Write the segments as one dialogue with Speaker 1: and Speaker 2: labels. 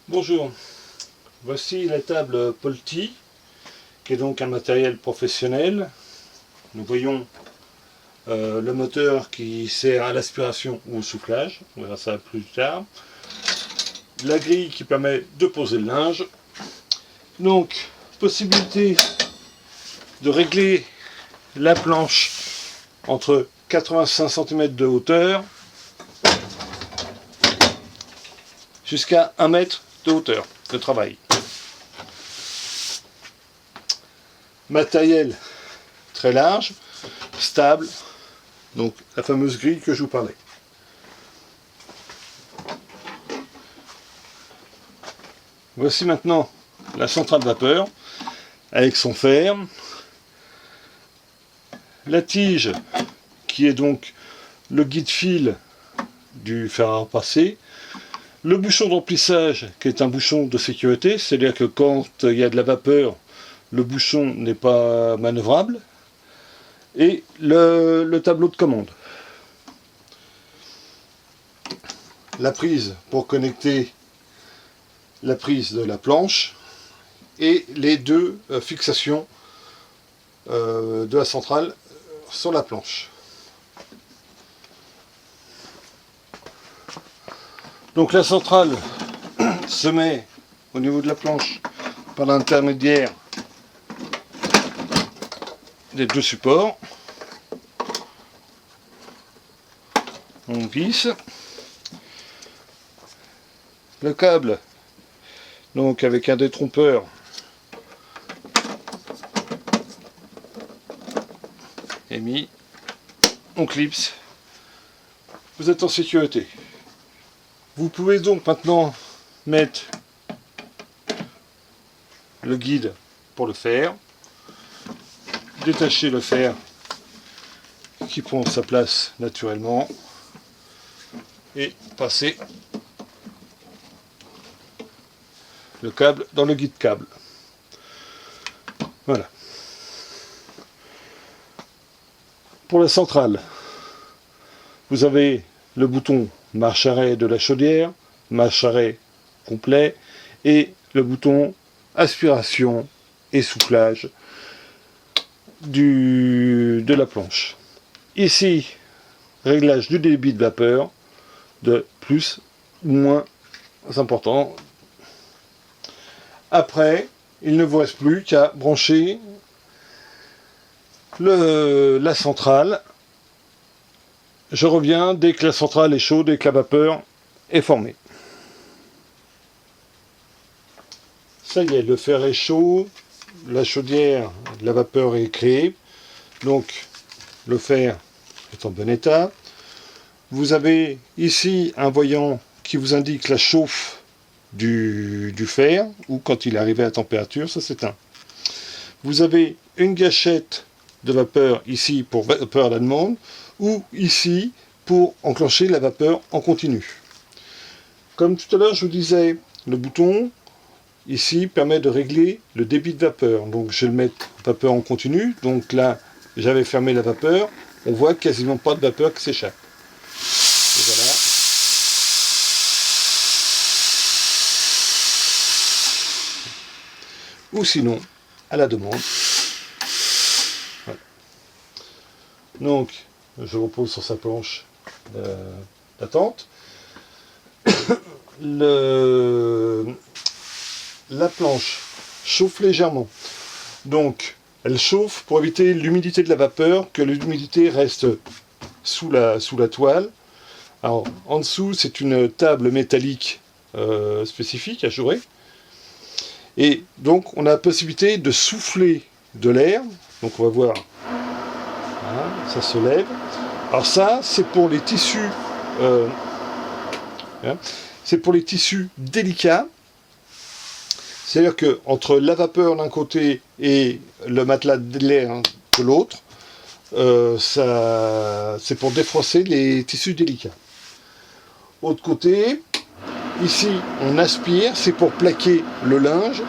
Speaker 1: Bonjour, voici la table Polti, qui est donc un matériel professionnel. Nous voyons le moteur qui sert à l'aspiration ou au soufflage, on verra ça plus tard. La grille qui permet de poser le linge. Donc, possibilité de régler la planche entre 85 cm de hauteur jusqu'à 1 mètre de hauteur de travail. Matériel très large, stable, donc la fameuse grille que je vous parlais. Voici maintenant la centrale vapeur avec son fer, la tige qui est donc le guide-fil du fer à repasser, le bouchon d'emplissage qui est un bouchon de sécurité, c'est-à-dire que quand il y a de la vapeur, le bouchon n'est pas manœuvrable, et le tableau de commande. La prise pour connecter la prise de la planche et les deux fixations de la centrale sur la planche. Donc la centrale se met au niveau de la planche par l'intermédiaire des deux supports. On visse. Le câble, donc avec un détrompeur, est mis. On clipse. Vous êtes en sécurité. Vous pouvez donc maintenant mettre le guide pour le fer, détacher le fer qui prend sa place naturellement et passer le câble dans le guide câble. Voilà. Pour la centrale, vous avez le bouton marche-arrêt de la chaudière, marche-arrêt complet, et le bouton aspiration et soufflage de la planche. Ici, réglage du débit de vapeur de plus ou moins important. Après, il ne vous reste plus qu'à brancher la centrale. Je reviens dès que la centrale est chaude et que la vapeur est formée. Ça y est, le fer est chaud, la chaudière, la vapeur est créée, donc le fer est en bon état. Vous avez ici un voyant qui vous indique la chauffe du fer, ou quand il est arrivé à température, ça s'éteint. Vous avez une gâchette de vapeur ici pour vapeur à la demande, ou ici pour enclencher la vapeur en continu. Comme tout à l'heure, je vous disais, le bouton ici permet de régler le débit de vapeur. Donc je vais le mettre vapeur en continu. Donc là, j'avais fermé la vapeur. On voit quasiment pas de vapeur qui s'échappe. Et voilà. Ou sinon, à la demande. Voilà. Donc, je repose sur sa planche d'attente. La planche chauffe légèrement. Donc, elle chauffe pour éviter l'humidité de la vapeur, que l'humidité reste sous la toile. Alors, en dessous, c'est une table métallique spécifique, ajourée. Et donc, on a la possibilité de souffler de l'air. Donc, on va voir. Voilà, ça se lève. Alors ça, c'est pour les tissus. C'est pour les tissus délicats. C'est-à-dire que entre la vapeur d'un côté et le matelas de l'air de l'autre, c'est pour défroisser les tissus délicats. Autre côté, ici on aspire, c'est pour plaquer le linge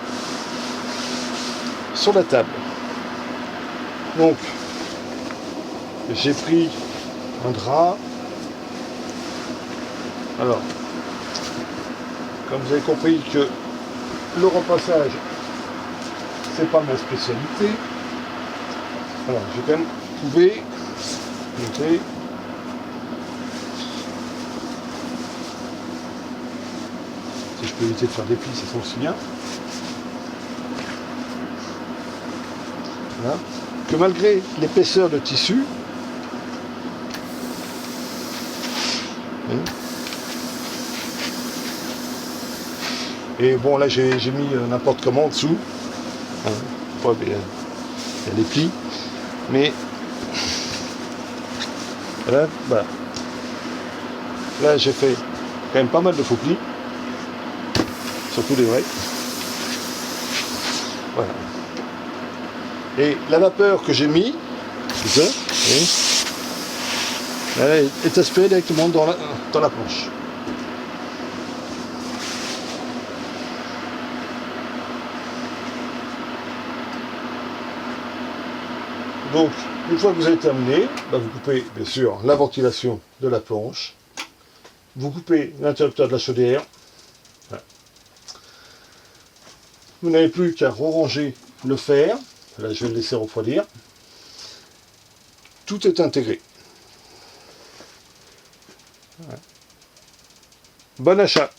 Speaker 1: sur la table. Donc j'ai pris un drap. Alors Comme vous avez compris que le repassage, c'est pas ma spécialité. Alors, je vais quand même trouver, montrer. Si je peux éviter de faire des plis, ça sent aussi bien. Voilà. Que malgré l'épaisseur de tissu, et bon là j'ai mis n'importe comment en dessous, il y a des plis, mais là, bah, là j'ai fait quand même pas mal de faux plis, surtout les vrais. Voilà. Et la vapeur que j'ai mis, c'est ça, elle est aspirée directement dans la planche. Donc, une fois que vous avez terminé, bah, vous coupez bien sûr la ventilation de la planche, vous coupez l'interrupteur de la chaudière. Voilà. Vous n'avez plus qu'à ranger le fer. Là, je vais le laisser refroidir. Tout est intégré. Voilà. Bon achat!